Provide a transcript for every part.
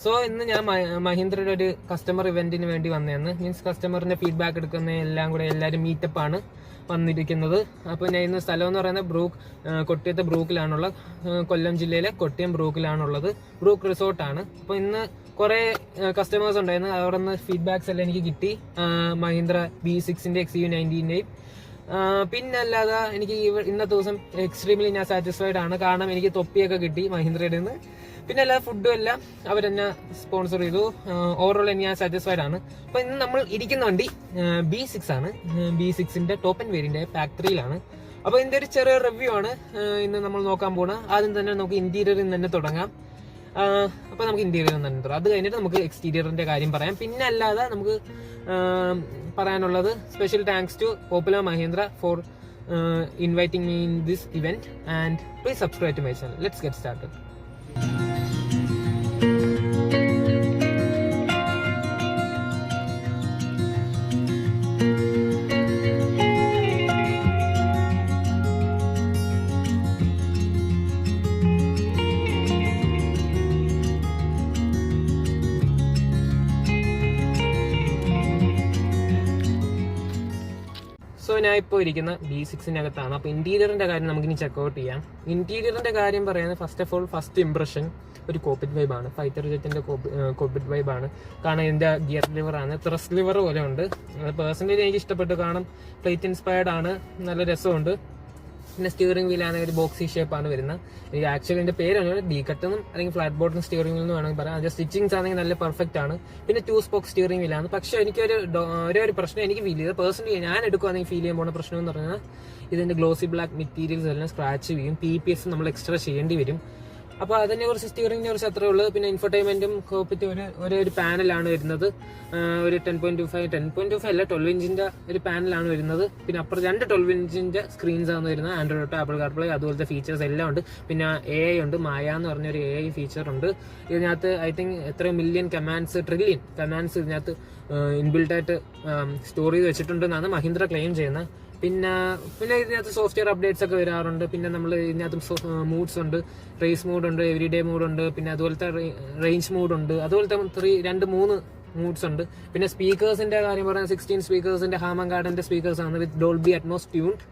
So ഇന്ന് ഞാൻ മഹീന്ദ്രയുടെ ഒരു കസ്റ്റമർ ഇവന്റിന് വേണ്ടി വന്നതെന്ന് മീൻസ് കസ്റ്റമറിന്റെ ഫീഡ്ബാക്ക് എടുക്കുന്ന എല്ലാം കൂടെ എല്ലാവരും മീറ്റപ്പ് ആണ് വന്നിരിക്കുന്നത്. അപ്പോൾ ഞാൻ ഇന്ന് സ്ഥലം എന്ന് പറയുന്നത് കൊട്ടിയത്തെ ബ്രൂക്കിലാണുള്ള, കൊല്ലം ജില്ലയിലെ കൊട്ടിയം ബ്രൂക്കിലാണുള്ളത്. ബ്രൂക്ക് റിസോർട്ടാണ്. അപ്പോൾ ഇന്ന് കുറെ കസ്റ്റമേഴ്സ് ഉണ്ടായിരുന്നു. അവിടെ നിന്ന് ഫീഡ്ബാക്സ് എല്ലാം എനിക്ക് കിട്ടി. മഹീന്ദ്ര B6 XUV90ന്റെയും പിന്നെ അല്ലാതെ എനിക്ക് ഇന്നത്തെ ദിവസം എക്സ്ട്രീംലി ഞാൻ സാറ്റിസ്ഫൈഡ് ആണ്. കാരണം എനിക്ക് തൊപ്പിയൊക്കെ കിട്ടി മഹീന്ദ്രയുടെ നിന്ന്. പിന്നെ എല്ലാ ഫുഡും എല്ലാം അവരെന്നെ സ്പോൺസർ ചെയ്തു. ഓവറോൾ ഞാൻ സാറ്റിസ്ഫൈഡ് ആണ്. അപ്പൊ ഇന്ന് നമ്മൾ ഇരിക്കുന്ന വണ്ടി B6 ആണ്. B6ന്റെ ടോപ്പ് ആൻഡ് വേരിയന്റ് പാക്ക് 3യിലാണ്. അപ്പൊ ഇതിന്റെ ഒരു ചെറിയ റിവ്യൂ ആണ് ഇന്ന് നമ്മൾ നോക്കാൻ പോകുന്നത്. ആദ്യം തന്നെ നമുക്ക് ഇന്റീരിയറിൽ തന്നെ തുടങ്ങാം. അപ്പൊ നമുക്ക് ഇന്റീരിയറിൽ തന്നെ തുടങ്ങാം. അത് കഴിഞ്ഞിട്ട് നമുക്ക് എക്സ്റ്റീരിയറിന്റെ കാര്യം പറയാം. പിന്നെ അല്ലാതെ നമുക്ക് പറയാനുള്ളത് special thanks to popular Mahindra for inviting me in this event and please subscribe to my channel. Let's get started. So ഞാൻ ഇപ്പോൾ ഇരിക്കുന്ന B6-നകത്താണ്. അപ്പോൾ ഇന്റീരിയറിന്റെ കാര്യം നമുക്കിനി ചെക്കൗട്ട് ചെയ്യാം. ഇന്റീരിയറിന്റെ കാര്യം പറയുന്നത് ഫസ്റ്റ് ഇംപ്രഷൻ ഒരു കോപ്പിറ്റ് വൈബാണ്. ഫൈറ്റർ ജെറ്റിന്റെ കോപ്പിറ്റ് വൈബാണ്. കാരണം ഇതിന്റെ ഗിയർ ലിവർ ആണ്, ത്രസ്റ്റ് ലിവർ പോലെ ഉണ്ട്. പേഴ്സണലി എനിക്ക് ഇഷ്ടപ്പെട്ടു. കാരണം പ്ലേറ്റ് ഇൻസ്പയർഡ് ആണ്, നല്ല രസമുണ്ട്. പിന്നെ സ്റ്റിയറിംഗ് വീലാണ് ഒരു ബോക്സി ഷേപ്പാണ് വരുന്നത്. ഈ ആക്ച്വലി എന്റെ പേരാണ് ഡി കട്ടെന്നും അല്ലെങ്കിൽ ഫ്ലാറ്റ് ബോട്ടം സ്റ്റിയറിംഗ് വീൽ എന്ന് വേണമെങ്കിൽ പറയാം. അതിന്റെ സ്റ്റിച്ചിങ്സ് ആണെങ്കിൽ നല്ല പെർഫെക്റ്റ് ആണ്. പിന്നെ 2 സ്പോക്ക് സ്റ്റിയറിംഗ് വീലാണ്. പക്ഷെ എനിക്കൊരു ഒരേ പ്രശ്നം എനിക്ക് ഫീൽ ചെയ്തത്, പേഴ്സണലി ഞാൻ എടുക്കുകയാണെങ്കിൽ ഫീൽ ചെയ്യാൻ പോകുന്ന പ്രശ്നം എന്ന് പറഞ്ഞാൽ ഇതിന്റെ ഗ്ലോസി ബ്ലാക്ക് മെറ്റീരിയൽസ് എല്ലാം സ്ക്രാച്ച് ചെയ്യും. PPF നമ്മൾ എക്സ്ട്രാ ചെയ്യേണ്ടി വരും. അപ്പോൾ അതിനെ കുറിച്ച് സ്റ്റിയറിംഗിനെ കുറിച്ച് അത്രേ ഉള്ളൂ. പിന്നെ ഇൻഫർടൈൻമെന്റും കോപ്പിറ്റ് ഒരു പാനലാണ് വരുന്നത്. ഒരു 10.25 അല്ല 12 ഇഞ്ചിന്റെ ഒരു പാനലാണ് വരുന്നത്. പിന്നെ അപ്പുറം 2 12 ഇഞ്ചിന്റെ സ്ക്രീൻസ് ആണ് വരുന്നത്. ആൻഡ്രോയിഡ് ഓട്ടോ, ആപ്പിൾ കാർപ്ലേ അതുപോലത്തെ ഫീച്ചേഴ്സ് എല്ലാം ഉണ്ട്. പിന്നെ AI ഉണ്ട്. മായ എന്ന് പറഞ്ഞൊരു AI ഫീച്ചർ ഉണ്ട്. ഇതിനകത്ത് ഐ തിങ്ക് എത്ര മില്യൺ ട്രില്യൺ കമാൻഡ്സ് ഇതിനകത്ത് ഇൻബിൽട്ട് ആയിട്ട് സ്റ്റോർ ചെയ്ത് വെച്ചിട്ടുണ്ടെന്നാണ് മഹീന്ദ്ര ക്ലെയിം ചെയ്യുന്നത്. പിന്നെ ഇതിനകത്ത് സോഫ്റ്റ്വെയർ അപ്ഡേറ്റ്സ് ഒക്കെ വരാറുണ്ട്. പിന്നെ നമ്മൾ ഇതിനകത്ത് മൂഡ്സ് ഉണ്ട്, റേസ് മോഡ് ഉണ്ട്, എവരിഡേ മോഡ് ഉണ്ട്, പിന്നെ അതുപോലത്തെ റേഞ്ച് മോഡ് ഉണ്ട്, അതുപോലത്തെ 3 മൂഡ്സ് ഉണ്ട്. പിന്നെ സ്പീക്കേഴ്സിന്റെ കാര്യം പറയാൻ 16 സ്പീക്കേഴ്സിന്റെ ഹാമൻ ഗാർഡന്റെ സ്പീക്കേഴ്സ് ആണ് വിത്ത് ഡോൾബി അറ്റ്മോസ് ട്യൂൺഡ്.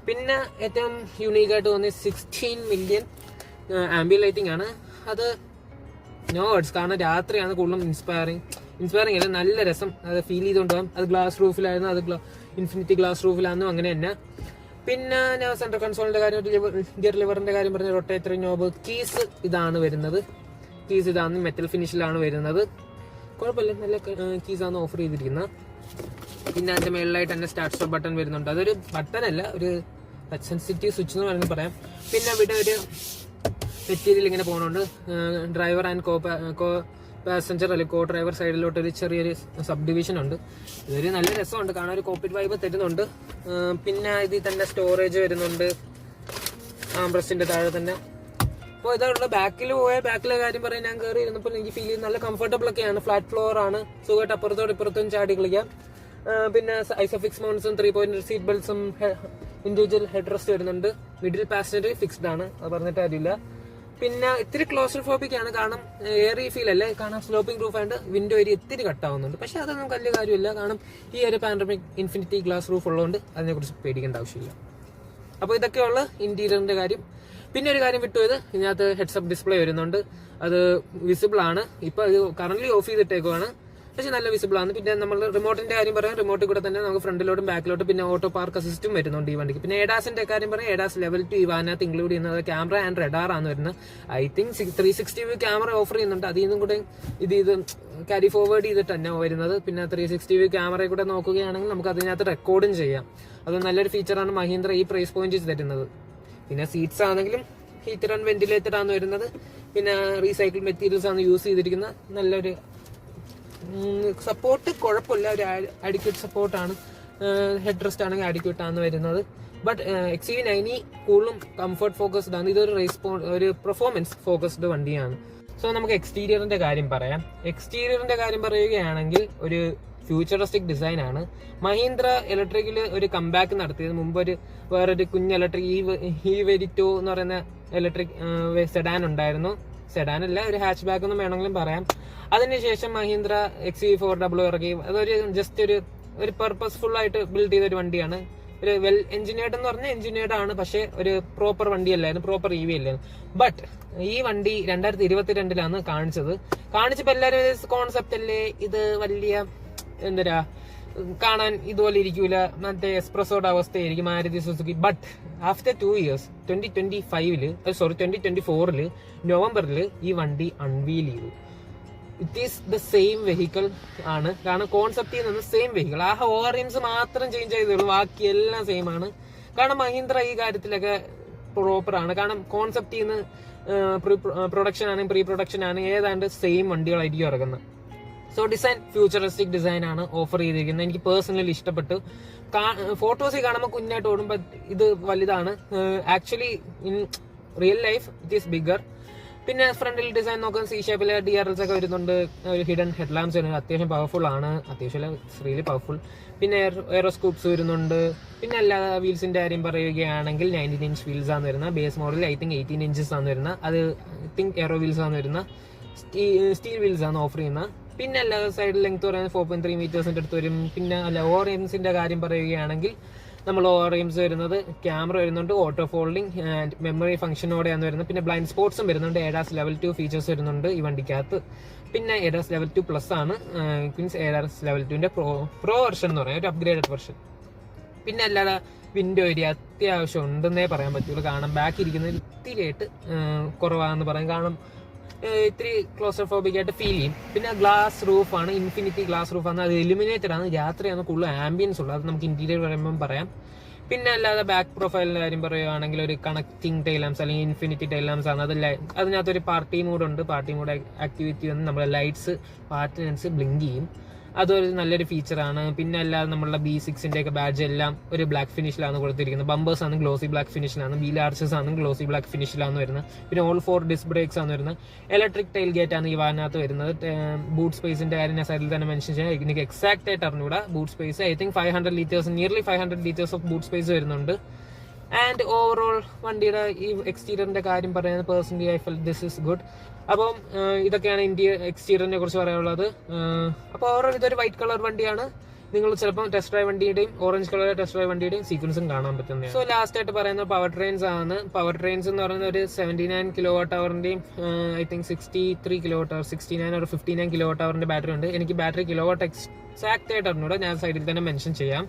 പിന്നെ ഏറ്റവും യുണീക്ക് ആയിട്ട് തോന്നിയ 16 മില്യൺ ആംബിയന്റ് ലൈറ്റിംഗ് ആണ്. അത് നോ വേർഡ്സ്. കാരണം രാത്രിയാണ് കൂടുതലും ഇൻസ്പയറിംഗ് അല്ല, നല്ല രസം അത് ഫീൽ ചെയ്തുകൊണ്ട് പോകാം. അത് ഗ്ലാസ് റൂഫിലായിരുന്നു, അത് ഇൻഫിനിറ്റി ഗ്ലാസ് റൂഫിലായിരുന്നു, അങ്ങനെ തന്നെ. പിന്നെ ഞാൻ സെൻട്രൽ കൺസോളിന്റെ കാര്യം, ഗിയർ ലിവറിന്റെ കാര്യം പറഞ്ഞ റൊട്ടേറ്ററി നോബ്, കീസ് ഇതാണ് വരുന്നത്. കീസ് ഇതാണ് മെറ്റൽ ഫിനിഷിലാണ് വരുന്നത്. കുഴപ്പമില്ല, നല്ല കീസാണ് ഓഫർ ചെയ്തിരിക്കുന്നത്. പിന്നെ അതിന്റെ മേളിലായിട്ട് തന്നെ സ്റ്റാർട്ട് സ്റ്റോപ്പ് ബട്ടൺ വരുന്നുണ്ട്. അതൊരു ബട്ടൺ അല്ല, ഒരു ടച്ച് സെൻസിറ്റീവ് സ്വിച്ച് എന്ന് വേണമെങ്കിൽ പറയാം. പിന്നെ ഇവിടെ ഒരു മെറ്റീരിയൽ ഇങ്ങനെ പോകുന്നുണ്ട്. ഡ്രൈവർ ആൻഡ് കോ പാസഞ്ചർ അല്ലെങ്കിൽ കോ ഡ്രൈവർ സൈഡിലോട്ട് ഒരു ചെറിയൊരു സബ് ഡിവിഷൻ ഉണ്ട്. ഇതൊരു നല്ല രസമുണ്ട്, കാണാൻ ഒരു കോപ്പിറ്റ് വൈബ് തരുന്നുണ്ട്. പിന്നെ ഇതിൽ തന്നെ സ്റ്റോറേജ് വരുന്നുണ്ട് ആംബ്രസ്റ്റിന്റെ താഴെ തന്നെ. അപ്പോൾ ഇതുള്ള ബാക്കിലെ കാര്യം പറയാൻ ഞാൻ കയറി ഇരുന്നപ്പോൾ എനിക്ക് ഫീൽ ചെയ്യുന്നത് നല്ല കംഫർട്ടബിൾ ഒക്കെയാണ്. ഫ്ലാറ്റ് ഫ്ലോർ ആണ്, സുഖമായിട്ട് അപ്പുറത്തോട് ഇപ്പുറത്തും ചാടി കളിക്കാം. പിന്നെ ഐസോഫിക്സ് മൗണ്ട്സും 3-point സീറ്റ് ബെൽറ്റ്സും ഇൻഡിവിജ്വൽ ഹെഡ് റെസ്റ്റ് വരുന്നുണ്ട്. മിഡിൽ പാസഞ്ചർ ഫിക്സ്ഡ് ആണ്, അത് പറഞ്ഞിട്ട് കാര്യമില്ല. പിന്നെ ഇത്തിരി ക്ലോസ്ട്രോഫോബിക് ആണ്, കാരണം എയറി ഫീൽ അല്ലേ, കാരണം സ്ലോപ്പിംഗ് റൂഫ് ആയിട്ട് വിൻഡോ ഏരിയ ഇത്തിരി കട്ടാവുന്നുണ്ട്. പക്ഷെ അതൊന്നും വലിയ കാര്യമില്ല, കാരണം ഈ ഒരു പാനോറമിക് ഇൻഫിനിറ്റി ഗ്ലാസ് റൂഫ് ഉള്ളതുകൊണ്ട് അതിനെക്കുറിച്ച് പേടിക്കേണ്ട ആവശ്യമില്ല. അപ്പോൾ ഇതൊക്കെയുള്ള ഇന്റീരിയറിന്റെ കാര്യം. പിന്നെ ഒരു കാര്യം വിട്ടുപോയത്, ഇതിനകത്ത് ഹെഡ്സപ്പ് ഡിസ്പ്ലേ വരുന്നുണ്ട്. അത് വിസിബിൾ ആണ്. ഇപ്പൊ ഇത് കറന്റ് ഓഫ് ചെയ്തിട്ടേക്കുവാണ്, പക്ഷെ നല്ല വിസിബിൾ ആണ്. പിന്നെ നമ്മൾ റിമോട്ടിന്റെ കാര്യം പറയാം, റിമോട്ടിൽ കൂടെ തന്നെ നമുക്ക് ഫ്രണ്ടിലോട്ടും ബാക്കിലോട്ടും പിന്നെ ഓട്ടോ പാർക്ക് അസിസ്റ്റും വരുന്നുണ്ട് ഈ വണ്ടിക്ക്. പിന്നെ എഡാസിന്റെ കാര്യം പറയാം, എഡാസ് ലെവൽ 2 അതിനകത്ത് ഇൻക്ലൂഡ് ചെയ്യുന്നത് ക്യാമറ ആൻഡ് റഡാർ ആണ് വരുന്നത്. I think 360 view camera offer ചെയ്യുന്നുണ്ട്. അതിൽ നിന്നും കൂടെ ഇത് ക്യാരി ഫോർവേഡ് ചെയ്തിട്ട് തന്നെ വരുന്നത്. പിന്നെ 360 വ്യൂ ക്യാമറയിൽ കൂടെ നോക്കുകയാണെങ്കിൽ നമുക്ക് അതിനകത്ത് റെക്കോർഡും ചെയ്യാം. അത് നല്ലൊരു ഫീച്ചറാണ് മഹീന്ദ്ര ഈ പ്രൈസ് പോയിന്റിൽ തരുന്നത്. പിന്നെ സീറ്റ്സ് ആണെങ്കിലും ഹീറ്റർ ആൻഡ് വെന്റിലേറ്റഡ് ആണ് വരുന്നത്. പിന്നെ റീസൈക്കിൾ മെറ്റീരിയൽസ് ആണ് യൂസ് ചെയ്തിരിക്കുന്നത്. നല്ലൊരു സപ്പോർട്ട് കുഴപ്പമില്ല, ഒരു അഡിക്വേറ്റ് സപ്പോർട്ടാണ്. ഹെഡ് റെസ്റ്റ് ആണെങ്കിൽ അഡിക്വേറ്റ് ആണ് വരുന്നത്. ബട്ട് XUV90 കൂടുതലും കംഫർട്ട് ഫോക്കസ്ഡ് ആണ്. ഇതൊരു പെർഫോമൻസ് ഫോക്കസ്ഡ് വണ്ടിയാണ്. സോ നമുക്ക് എക്സ്റ്റീരിയറിന്റെ കാര്യം പറയാം. എക്സ്റ്റീരിയറിന്റെ കാര്യം പറയുകയാണെങ്കിൽ ഒരു ഫ്യൂച്ചറിസ്റ്റിക് ഡിസൈൻ ആണ്. മഹീന്ദ്ര ഇലക്ട്രിക്കിൽ ഒരു കംബാക്ക് നടത്തിയത് മുമ്പ് വേറൊരു കുഞ്ഞ് ഇലക്ട്രിക് വെരിറ്റോ എന്ന് പറയുന്ന ഇലക്ട്രിക് സെഡാൻ ഉണ്ടായിരുന്നു. സെഡാൻ അല്ല, ഒരു ഹാച്ച് ബാക്ക് എന്ന് വേണമെങ്കിലും പറയാം. അതിനുശേഷം മഹീന്ദ്ര XUV400 ഇറക്കി. അതൊരു ജസ്റ്റ് ഒരു പർപ്പസ്ഫുൾ ആയിട്ട് ബിൽഡ് ചെയ്ത ഒരു വണ്ടിയാണ്. ഒരു വെൽ എഞ്ചിനീയർഡ് എന്ന് പറഞ്ഞാൽ എഞ്ചിനീയർഡ് ആണ്, പക്ഷെ ഒരു പ്രോപ്പർ വണ്ടിയല്ലായിരുന്നു, പ്രോപ്പർ EV അല്ലായിരുന്നു. ബട്ട് ഈ വണ്ടി 2022 കാണിച്ചപ്പോ എല്ലാവരും കോൺസെപ്റ്റ് അല്ലേ ഇത്, വലിയ എന്തരാ കാണാൻ ഇതുപോലെ ഇരിക്കൂല, മറ്റേ എക്സ്പ്രസോയുടെ അവസ്ഥയായിരിക്കും Maruti Suzuki. But after 2 years 2024 നവംബറിൽ ഈ വണ്ടി അൺവീൽ ചെയ്തു. It is the same vehicle ആണ്. കാരണം കോൺസെപ്റ്റിൽ നിന്ന് സെയിം വെഹിക്കിൾ, ആ ഓറിയൻസ് മാത്രം ചേഞ്ച് ചെയ്തുള്ളൂ, ബാക്കി എല്ലാം സെയിം ആണ്. കാരണം മഹീന്ദ്ര ഈ കാര്യത്തിലൊക്കെ പ്രോപ്പർ ആണ്. കാരണം കോൺസെപ്റ്റിൽ നിന്ന് പ്രൊഡക്ഷൻ ആണ്, പ്രീ പ്രൊഡക്ഷൻ ആണ്, ഏതാണ്ട് സെയിം വണ്ടികളായിരിക്കും ഇറങ്ങുന്നത്. സോ ഡിസൈൻ ഫ്യൂച്ചറിസ്റ്റിക് ഡിസൈൻ ആണ് ഓഫർ ചെയ്തിരിക്കുന്നത്. എനിക്ക് പേഴ്സണലി ഇഷ്ടപ്പെട്ടു. ഫോട്ടോസിൽ കാണുമ്പോൾ കുഞ്ഞായിട്ട് ഓടുമ്പോൾ ഇത് വലുതാണ്. Actually in real life it is bigger. പിന്നെ ഫ്രണ്ടിൽ ഡിസൈൻ നോക്കാൻ C ഷേപ്പിലെ DRLs ഒക്കെ വരുന്നുണ്ട്. ഒരു ഹിഡൻ ഹെഡ് ലാംപ്സ് വരുന്നത് അത്യാവശ്യം പവർഫുൾ ആണ്, അത്യാവശ്യം റിയലി പവർഫുൾ. പിന്നെ എയറോസ്കൂപ്സ് വരുന്നുണ്ട്. പിന്നെ അല്ലാതെ വീൽസിന്റെ കാര്യം പറയുകയാണെങ്കിൽ 19 inch വീൽസ് ആണ് വരുന്നത്. Base model I think 18 inches ആണ് വരുന്നത്. അത് I think എയറോ വീൽസ് ആണ് വരുന്നത്. സ്റ്റീൽ വീൽസ് ആണ് ഓഫർ ചെയ്യുന്നത്. പിന്നെ അല്ലാതെ സൈഡ് ലെങ്ത് പറയുന്നത് 4.3 meters അടുത്ത് വരും. പിന്നെ അല്ല ഓറിയംസിന്റെ കാര്യം പറയുകയാണെങ്കിൽ നമ്മൾ ഓറിയംസ് വരുന്നത് ക്യാമറ വരുന്നുണ്ട്, ഓട്ടോ ഫോൾഡിംഗ് ആൻഡ് മെമ്മറി ഫംഗ്ഷനോടെയാണ് വരുന്നത്. പിന്നെ ബ്ലൈൻഡ് സ്പോട്ട്സും വരുന്നുണ്ട്. ADAS Level 2 ഫീച്ചേഴ്സ് വരുന്നുണ്ട് ഈ വണ്ടിക്കകത്ത്. പിന്നെ ADAS Level 2 Plus ആണ്, മീൻസ് ADAS Level 2ന്റെ പ്രോ വെർഷൻ എന്ന് പറയാം, ഒരു അപ്ഗ്രേഡഡ് വെർഷൻ. പിന്നെ അല്ലാതെ വിൻഡോ ഏരിയ അത്യാവശ്യം ഉണ്ടെന്നേ പറയാൻ പറ്റുള്ളൂ. കാരണം ബാക്ക് ഇരിക്കുന്നത് ഇത്തിരിയായിട്ട് കുറവാണെന്ന് പറയാം. കാരണം ഇത്തിരി ക്ലോസ്ട്രോഫോബിക് ആയിട്ട് ഫീൽ ചെയ്യും. പിന്നെ ഗ്ലാസ് റൂഫാണ്, ഇൻഫിനിറ്റി ഗ്ലാസ് റൂഫാണ്. അത് എലിമിനേറ്റഡ് ആണ്, രാത്രിയാണ് കൂടുതൽ ആംബിയൻസ് ഉള്ളത്. അത് നമുക്ക് ഇന്റീരിയർ വരുമ്പം പറയാം. പിന്നെ അല്ലാതെ ബാക്ക് പ്രൊഫൈലിന്റെ കാര്യം പറയുകയാണെങ്കിൽ ഒരു കണക്റ്റിംഗ് ടൈൽ ലാംപ്സ് അല്ലെങ്കിൽ ഇൻഫിനിറ്റി ടൈൽ ലാംപ്സ് ആണ്. അതിനകത്തൊരു പാർട്ടി മോഡ് ഉണ്ട്. പാർട്ടി മോഡ് ആക്ടിവിറ്റി വന്ന് നമ്മുടെ ലൈറ്റ്സ് പാർട്ടിനൻസ് ബ്ലിങ്ക് ചെയ്യും. അതൊരു നല്ലൊരു ഫീച്ചറാണ്. പിന്നെ അല്ലാതെ നമ്മളുടെ B6ന്റെ ഒക്കെ ബാഡ്ജ് എല്ലാം ഒരു ബ്ലാക്ക് ഫിനിഷിലാണ് കൊടുത്തിരിക്കുന്നത്. ബമ്പേഴ്സ് ആണ് ഗ്ലോസി ബ്ലാക്ക് ഫിനിഷിലാണ്, വീൽ ആർച്ചസ് ആണ് ഗ്ലോസി ബ്ലാക്ക് ഫിനിഷിലാണ് വരുന്നത്. പിന്നെ ഓൾ 4 ഡിസ്ക് ബ്രേക്സ് ആണ് വരുന്നത്. ഇലക്ട്രിക് ടൈൽ ഗേറ്റ് ആണ് ഈ വാഹനത്ത് വരുന്നത്. ബൂട്ട് സ്പേസിന്റെ കാര്യം ഞാൻ സൈഡിൽ തന്നെ മെൻഷൻ ചെയ്യാം. എനിക്ക് എക്സാക്ട് ആയിട്ട് അറിഞ്ഞൂടാ boot space. I think 500 liters, nearly 500 liters of boot space വരുന്നുണ്ട്. ആൻഡ് ഓവറോൾ വണ്ടിയുടെ ഈ എക്സ്റ്റീരിയറിന്റെ കാര്യം പറയുന്നത് personally I feel this is good. അപ്പം ഇതൊക്കെയാണ് എക്സ്റ്റീരിയറിനെ കുറിച്ച് പറയാനുള്ളത്. അപ്പോൾ ഓവറോൾ ഇതൊരു വൈറ്റ് കളർ വണ്ടിയാണ്. നിങ്ങൾ ചിലപ്പോൾ ടെസ്റ്റ് ഡ്രൈവ് വണ്ടിയുടെയും ഓറഞ്ച് കളർ ടെസ്റ്റ് ഡ്രൈവ് വണ്ടിയുടെയും സീക്വൻസും കാണാൻ പറ്റുന്നതാണ്. സോ ലാസ്റ്റ് ആയിട്ട് പറയുന്നത് പവർ ട്രെയിൻസ് ആണ്. പവർ ട്രെയിൻസ് എന്ന് പറയുന്നത് ഒരു 79 kWh I think 63 kWh, 69 or 59 kWh battery ഉണ്ട്. എനിക്ക് ബാറ്ററി കിലോവാട്ട് എക്സാക്ട് ആയിട്ട് അറിഞ്ഞൂടെ, ഞാൻ സൈഡിൽ തന്നെ മെൻഷൻ ചെയ്യാം.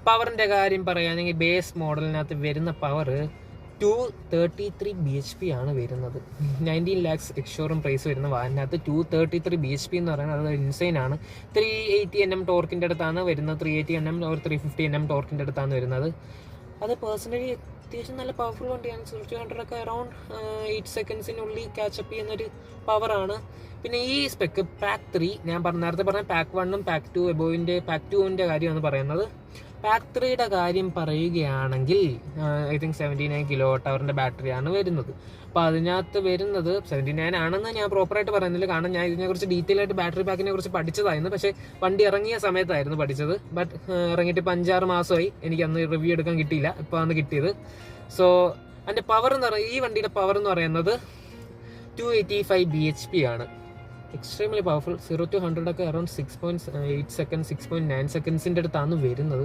പവറിന്റെ കാര്യം പറയുകയാണെങ്കിൽ ബേസ് മോഡലിനകത്ത് വരുന്ന പവർ 233 bhp ആണ് വരുന്നത്. 19 lakhs എക്സ്ഷോറും പ്രൈസ് വരുന്ന വാഹനത്തിനകത്ത് 233 bhp എന്ന് പറയുന്നത് അത് ഇൻസൈൻ ആണ്. 380 Nm ടോർക്കിന്റെ അടുത്താണ് വരുന്നത്. 380 Nm or 350 Nm ടോർക്കിന്റെ അടുത്താണ് വരുന്നത്. അത് പേഴ്സണലി അത്യാവശ്യം നല്ല പവർഫുൾ വണ്ടിയാണ്. 200 ഒക്കെ അറൌണ്ട് 8 സെക്കൻഡ്സിനുള്ളിൽ ക്യാച്ചപ്പ് ചെയ്യുന്നൊരു പവറാണ്. പിന്നെ ഈ സ്പെക്ക് പാക്ക് 3 ഞാൻ നേരത്തെ പറഞ്ഞ പാക്ക് 1ഉം പാക്ക് 2 എബോവിന്റെ പാക്ക് 2ന്റെ കാര്യമാണ് പറയുന്നത്. പാക്ക് 3യുടെ കാര്യം പറയുകയാണെങ്കിൽ I think 79 kWh ബാറ്ററിയാണ് വരുന്നത്. അപ്പോൾ അതിനകത്ത് വരുന്നത് 79 ആണെന്ന് ഞാൻ പ്രോപ്പറായിട്ട് പറയുന്നില്ല. കാരണം ഞാൻ ഇതിനെക്കുറിച്ച് ഡീറ്റെയിൽ ആയിട്ട് ബാറ്ററി പാക്കിനെ കുറിച്ച് പഠിച്ചതായിരുന്നു. പക്ഷേ വണ്ടി ഇറങ്ങിയ സമയത്തായിരുന്നു പഠിച്ചത്. ബട്ട് ഇറങ്ങിയിട്ട് ഇപ്പോൾ 5-6 മാസമായി. എനിക്ക് അന്ന് റിവ്യൂ എടുക്കാൻ കിട്ടിയില്ല, ഇപ്പോൾ ആണ് കിട്ടിയത്. സോ അതിൻ്റെ പവർ എന്ന് പറയുന്നത്, ഈ വണ്ടിയുടെ പവർ എന്ന് പറയുന്നത് 285 bhp ആണ്. Extremely powerful. 0 to 100 ഒക്കെ അറൌണ്ട് 6.8 സെക്കൻഡ് 6.9 സെക്കൻഡ്സിൻ്റെ അടുത്താണ് വരുന്നത്.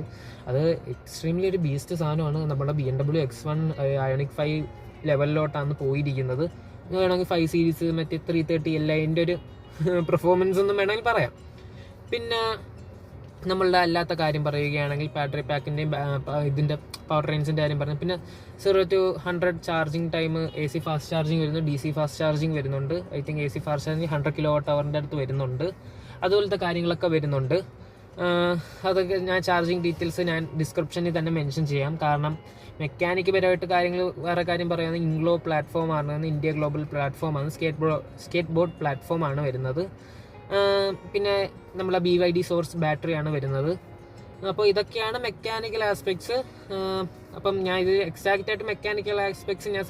അത് എക്സ്ട്രീംലി ഒരു ബീസ്റ്റ് സാധനമാണ്. നമ്മുടെ BMW X1 Ioniq 5 ലെവലിലോട്ടാണ് പോയിരിക്കുന്നത്. വേണമെങ്കിൽ 5 സീരീസ് മറ്റേ 330 എല്ലാം അതിൻ്റെ ഒരു പെർഫോമൻസ് ഒന്നും വേണമെങ്കിൽ പറയാം. പിന്നെ നമ്മളുടെ അല്ലാത്ത കാര്യം പറയുകയാണെങ്കിൽ ബാറ്ററി പാക്കിൻ്റെയും ഇതിൻ്റെ പവർ ട്രെയിൻസിൻ്റെ കാര്യം പറഞ്ഞു. പിന്നെ 0 to 100 charging time AC fast charging വരുന്നു, DC ഫാസ്റ്റ് ചാർജിങ് വരുന്നുണ്ട്. I think AC fast charging 100 kWh അടുത്ത് വരുന്നുണ്ട്. അതുപോലത്തെ കാര്യങ്ങളൊക്കെ വരുന്നുണ്ട്. അതൊക്കെ ഞാൻ ചാർജിങ് ഡീറ്റെയിൽസ് ഞാൻ ഡിസ്ക്രിപ്ഷനിൽ തന്നെ മെൻഷൻ ചെയ്യാം. കാരണം മെക്കാനിക്ക് പരമായിട്ട് കാര്യങ്ങൾ വേറെ കാര്യം പറയുന്നത് ഇൻഗ്ലോ പ്ലാറ്റ്ഫോമാണ്, ഇന്ത്യ ഗ്ലോബൽ പ്ലാറ്റ്ഫോമാണ്, സ്കേറ്റ് ബോർഡ് പ്ലാറ്റ്ഫോമാണ് വരുന്നത്. പിന്നെ നമ്മളെ BYD സോഴ്സ് ബാറ്ററിയാണ് വരുന്നത്. അപ്പോൾ ഇതൊക്കെയാണ് മെക്കാനിക്കൽ ആസ്പെക്ട്സ്. അപ്പം ഞാൻ ഇത് എക്സാക്റ്റ് ആയിട്ട് മെക്കാനിക്കൽ ആസ്പെക്ട്സ് ഞാൻ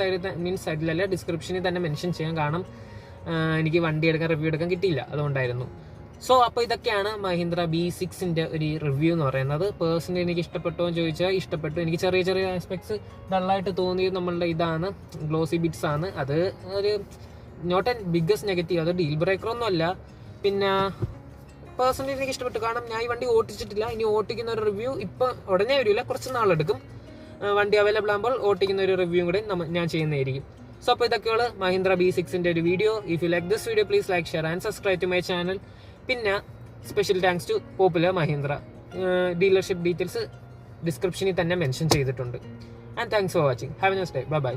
സൈഡിലല്ല ഡിസ്ക്രിപ്ഷനിൽ തന്നെ മെൻഷൻ ചെയ്യാം. കാരണം എനിക്ക് വണ്ടി എടുക്കാൻ റിവ്യൂ എടുക്കാൻ കിട്ടിയില്ല, അതുകൊണ്ടായിരുന്നു. സോ അപ്പോൾ ഇതൊക്കെയാണ് മഹീന്ദ്ര B6ന്റെ ഒരു റിവ്യൂ എന്ന് പറയുന്നത്. പേഴ്സണലി എനിക്ക് ഇഷ്ടപ്പെട്ടോ എന്ന് ചോദിച്ചാൽ ഇഷ്ടപ്പെട്ടു. എനിക്ക് ചെറിയ ചെറിയ ആസ്പെക്ട്സ് ഡള്ളായിട്ട് തോന്നിയത് നമ്മളുടെ ഇതാണ്, ഗ്ലോസി ബിറ്റ്സ് ആണ്. അത് ഒരു നോട്ട് ആൻഡ് ബിഗ്ഗസ്റ്റ് നെഗറ്റീവ്, അത് ഡീൽ ബ്രേക്കർ ഒന്നും അല്ല. പിന്നെ പേഴ്സണലി എനിക്ക് ഇഷ്ടപ്പെട്ടു. കാരണം ഞാൻ ഈ വണ്ടി ഓട്ടിച്ചിട്ടില്ല. ഇനി ഓട്ടിക്കുന്ന ഒരു റിവ്യൂ ഇപ്പം ഉടനെ വരില്ല, കുറച്ച് നാളെടുക്കും. വണ്ടി അവൈലബിൾ ആകുമ്പോൾ ഓട്ടിക്കുന്ന ഒരു റിവ്യൂ കൂടെ ഞാൻ ചെയ്യുന്നതായിരിക്കും. സോ അപ്പോൾ ഇതൊക്കെയുള്ള മഹീന്ദ്ര B6-ന്റെ ഒരു video. If you like this video please like, share and subscribe to my channel. പിന്നെ special thanks to popular Mahindra. Dealership details ഡിസ്ക്രിപ്ഷനിൽ തന്നെ മെൻഷൻ ചെയ്തിട്ടുണ്ട്. And thanks for watching. Have a nice day. Bye by.